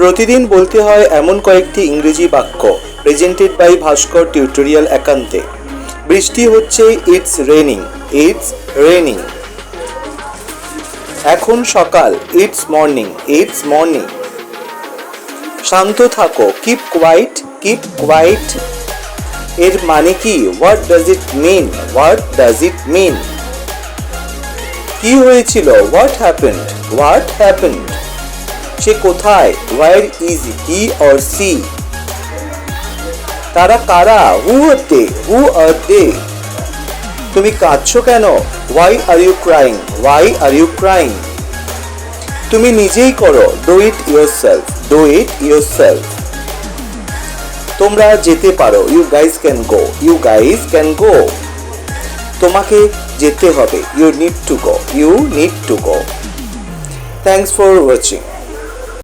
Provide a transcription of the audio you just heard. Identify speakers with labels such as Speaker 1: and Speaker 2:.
Speaker 1: প্রতিদিন বলতে হয় এমন কয়েকটি ইংরেজি বাক্য। প্রেজেন্টেড বাই ভাস্কর টিউটোরিয়াল একান্তে। বৃষ্টি হচ্ছে, ইটস রেনিং। It's raining. এখন সকাল, ইটস মর্নিং। It's morning. শান্ত থাকো, কিপ কোয়াইট। Keep quiet. এর মানে কি? What does it mean? What does it mean? কি হয়েছিল? What happened? What happened? সে কোথায়? Where is he or she? তারা কারা? হু আর দে? হু আর দে? তুমি কাঁদছো কেন? Why are you crying? Why are you crying? তুমি নিজেই করো, do it yourself. Do it yourself. তোমরা যেতে পারো, you guys can go. You guys can go. তোমাকে যেতে হবে, you need to go. You need to go. Thanks for watching.